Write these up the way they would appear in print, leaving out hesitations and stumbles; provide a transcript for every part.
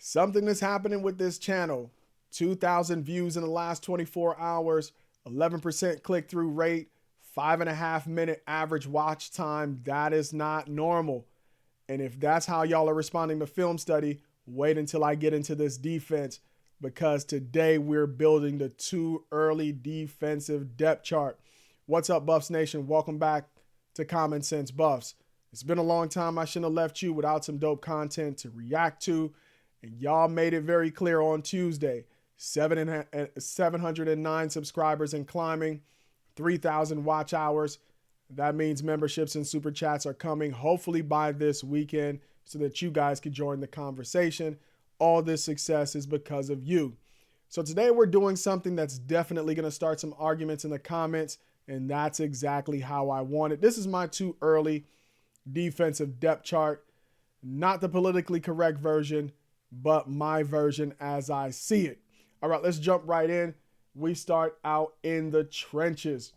Something is happening with this channel. 2,000 views in the last 24 hours, 11% click through rate, 5.5 minute average watch time. That is not normal. And if that's how y'all are responding to film study, wait until I get into this defense, because today we're building the too early defensive depth chart. What's up, Buffs Nation? Welcome back to Common Sense Buffs. It's been a long time. I shouldn't have left you without some dope content to react to. And y'all made it very clear on Tuesday. 709 subscribers and climbing, 3,000 watch hours. That means memberships and super chats are coming hopefully by this weekend so that you guys can join the conversation. All this success is because of you. So today we're doing something that's definitely going to start some arguments in the comments, and that's exactly how I want it. This is my too early defensive depth chart, not the politically correct version, but my version as I see it. All right, let's jump right in. We start out in the trenches.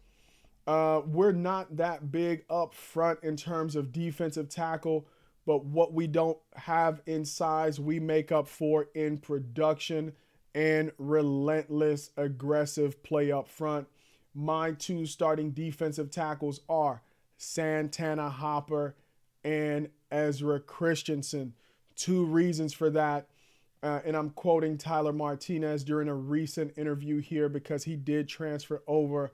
We're not that big up front in terms of defensive tackle, but what we don't have in size, we make up for in production and relentless, aggressive play up front. My two starting defensive tackles are Santana Hopper and Ezra Christensen. Two reasons for that. And I'm quoting Tyler Martinez during a recent interview here because he did transfer over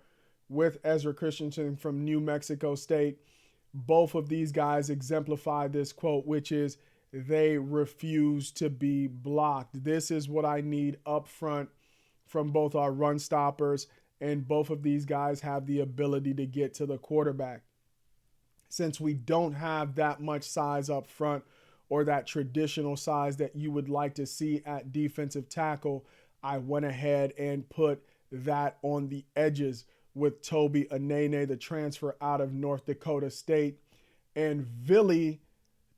with Ezra Christensen from New Mexico State. Both of these guys exemplify this quote, which is they refuse to be blocked. This is what I need up front from both our run stoppers, and both of these guys have the ability to get to the quarterback. Since we don't have that much size up front, or that traditional size that you would like to see at defensive tackle, I went ahead and put that on the edges with Toby Anene, the transfer out of North Dakota State, and Vili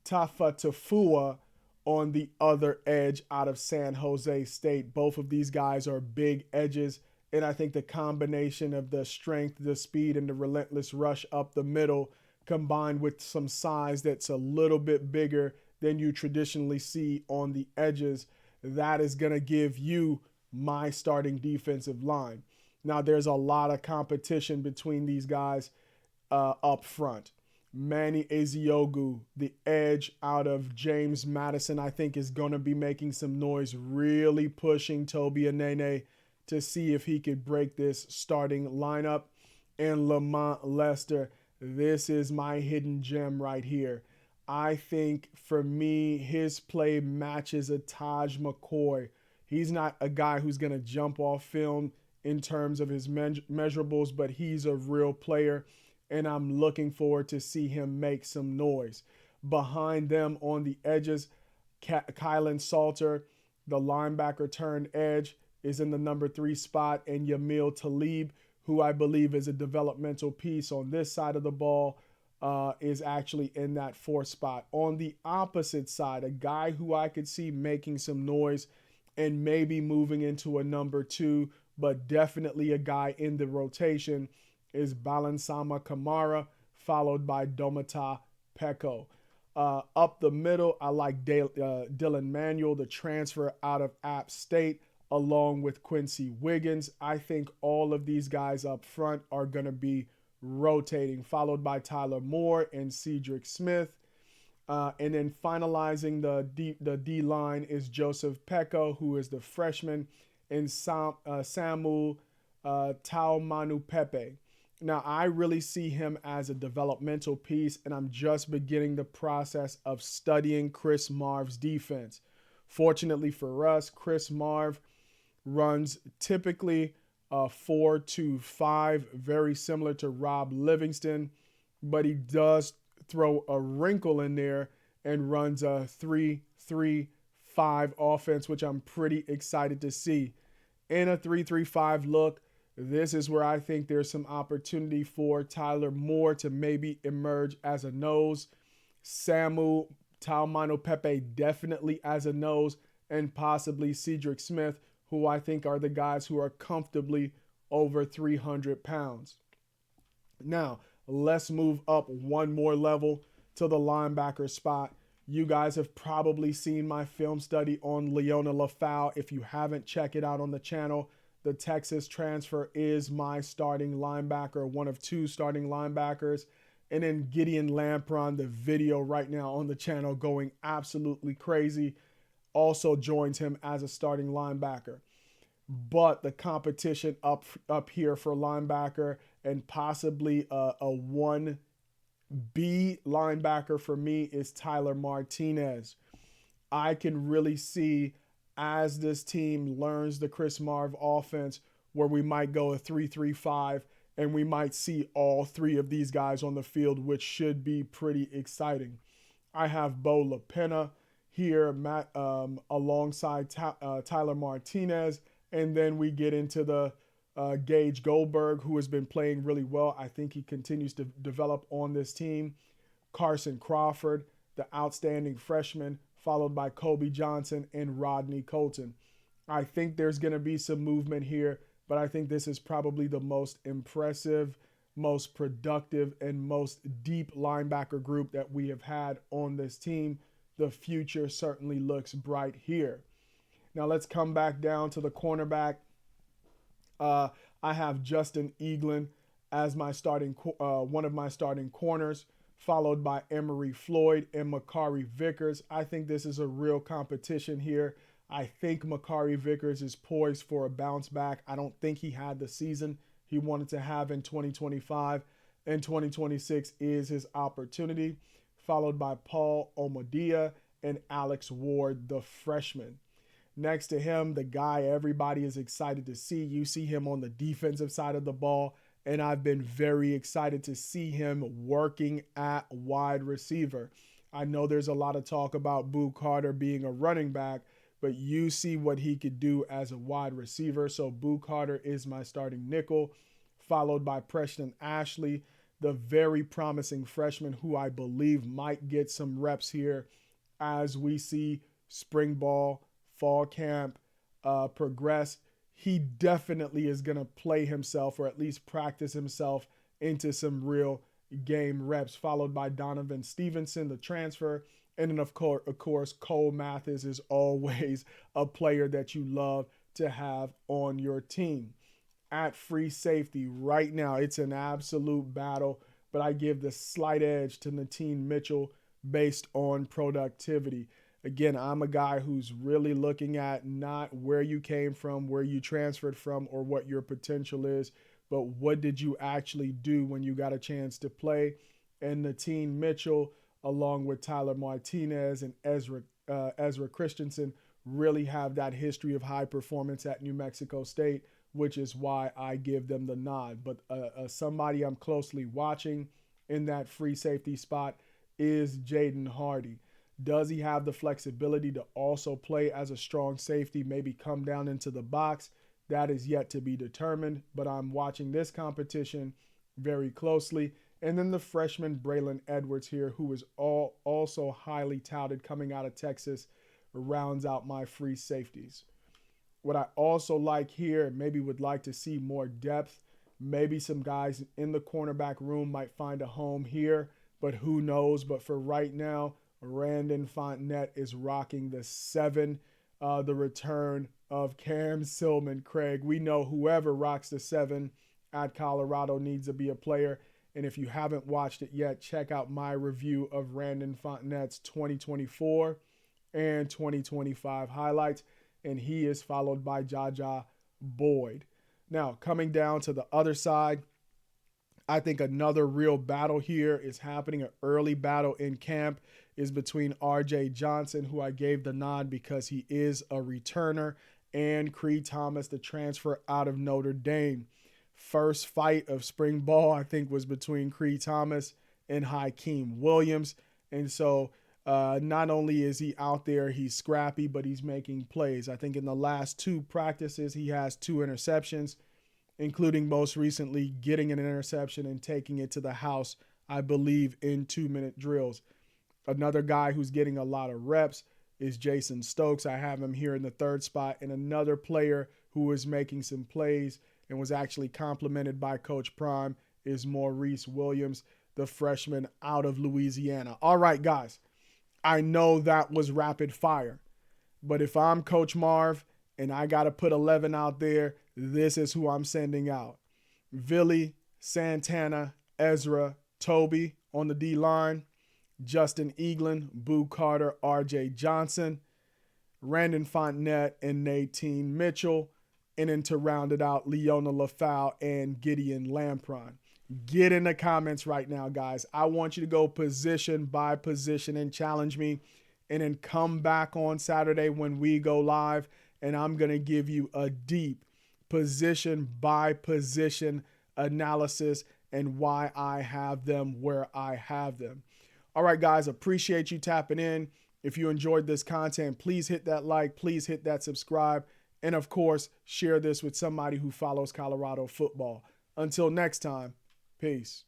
Tafatafua on the other edge out of San Jose State. Both of these guys are big edges, and I think the combination of the strength, the speed, and the relentless rush up the middle, combined with some size that's a little bit bigger than you traditionally see on the edges, that is going to give you my starting defensive line. Now, there's a lot of competition between these guys up front. Manny Eziogu, the edge out of James Madison, I think is going to be making some noise, really pushing Toby Anene to see if he could break this starting lineup. And Lamont Lester, this is my hidden gem right here. I think for me, his play matches a Taj McCoy. He's not a guy who's going to jump off film in terms of his measurables, but he's a real player, and I'm looking forward to see him make some noise. Behind them on the edges, Kylan Salter, the linebacker turned edge, is in the number 3 spot, and Yamil Talib, who I believe is a developmental piece on this side of the ball, is actually in that 4th spot. On the opposite side, a guy who I could see making some noise and maybe moving into a number 2, but definitely a guy in the rotation, is Balansama Kamara, followed by Domata Peko. Up the middle, I like Dylan Manuel, the transfer out of App State, along with Quincy Wiggins. I think all of these guys up front are going to be rotating, followed by Tyler Moore and Cedric Smith. And then finalizing the D-line is Joseph Peko, who is the freshman, and Samu Taumanu Pepe. Now, I really see him as a developmental piece, and I'm just beginning the process of studying Chris Marv's defense. Fortunately for us, Chris Marv runs typically 4-5, very similar to Rob Livingston, but he does throw a wrinkle in there and runs a 3-3-5 offense, which I'm pretty excited to see. In a 3-3-5 look, this is where I think there's some opportunity for Tyler Moore to maybe emerge as a nose. Samu Taumano Pepe definitely as a nose, and possibly Cedric Smith, who I think are the guys who are comfortably over 300 pounds. Now, let's move up one more level to the linebacker spot. You guys have probably seen my film study on Leona Lafau. If you haven't, check it out on the channel. The Texas transfer is my starting linebacker, one of two starting linebackers. And then Gideon Lampron, the video right now on the channel going absolutely crazy, also joins him as a starting linebacker. But the competition up here for linebacker and possibly a 1B linebacker for me is Tyler Martinez. I can really see as this team learns the Chris Marv offense where we might go a 3-3-5 and we might see all three of these guys on the field, which should be pretty exciting. I have Bo LaPena here alongside Tyler Martinez. And then we get into the Gage Goldberg, who has been playing really well. I think he continues to develop on this team. Carson Crawford, the outstanding freshman, followed by Kobe Johnson and Rodney Colton. I think there's going to be some movement here, but I think this is probably the most impressive, most productive, and most deep linebacker group that we have had on this team. The future certainly looks bright here. Now let's come back down to the cornerback. I have Justin Eaglin as my starting one of my starting corners, followed by Emery Floyd and Makari Vickers. I think this is a real competition here. I think Makari Vickers is poised for a bounce back. I don't think he had the season he wanted to have in 2025, and 2026 is his opportunity, followed by Paul Omodia and Alex Ward, the freshman. Next to him, the guy everybody is excited to see. You see him on the defensive side of the ball, and I've been very excited to see him working at wide receiver. I know there's a lot of talk about Boo Carter being a running back, but you see what he could do as a wide receiver. So Boo Carter is my starting nickel, followed by Preston Ashley, the very promising freshman who I believe might get some reps here as we see spring ball, fall camp progress. He definitely is going to play himself or at least practice himself into some real game reps, followed by Donovan Stevenson, the transfer. And then, of course, Cole Mathis is always a player that you love to have on your team. At free safety right now, it's an absolute battle, but I give the slight edge to Nateen Mitchell based on productivity. Again, I'm a guy who's really looking at not where you came from, where you transferred from, or what your potential is, but what did you actually do when you got a chance to play. And Nateen Mitchell, along with Tyler Martinez and Ezra Christensen, really have that history of high performance at New Mexico State, which is why I give them the nod. But somebody I'm closely watching in that free safety spot is Jaden Hardy. Does he have the flexibility to also play as a strong safety, maybe come down into the box? That is yet to be determined, but I'm watching this competition very closely. And then the freshman Braylon Edwards here, who is also highly touted coming out of Texas, rounds out my free safeties. What I also like here, maybe would like to see more depth, maybe some guys in the cornerback room might find a home here, but who knows? But for right now, Randon Fontenette is rocking the 7, the return of Cam Silman. Craig, we know whoever rocks the 7 at Colorado needs to be a player. And if you haven't watched it yet, check out my review of Randon Fontenette's 2024 and 2025 highlights. And he is followed by Jaja Boyd. Now, coming down to the other side, I think another real battle here is happening. An early battle in camp is between R.J. Johnson, who I gave the nod because he is a returner, and Creed Thomas, the transfer out of Notre Dame. First fight of spring ball, I think, was between Creed Thomas and Hakeem Williams. And so not only is he out there, he's scrappy, but he's making plays. I think in the last 2 practices, he has 2 interceptions, including most recently getting an interception and taking it to the house, I believe, in 2-minute drills. Another guy who's getting a lot of reps is Jason Stokes. I have him here in the 3rd spot. And another player who is making some plays and was actually complimented by Coach Prime is Maurice Williams, the freshman out of Louisiana. All right, guys, I know that was rapid fire. But if I'm Coach Marv and I got to put 11 out there, this is who I'm sending out. Villy, Santana, Ezra, Toby on the D-line, Justin Eaglin, Boo Carter, R.J. Johnson, Randon Fontenette, and Nathan Mitchell. And then to round it out, Leona LaFau and Gideon Lampron. Get in the comments right now, guys. I want you to go position by position and challenge me. And then come back on Saturday when we go live, and I'm going to give you a deep position by position analysis and why I have them where I have them. All right, guys, appreciate you tapping in. If you enjoyed this content, please hit that like, please hit that subscribe, and of course, share this with somebody who follows Colorado football. Until next time, peace.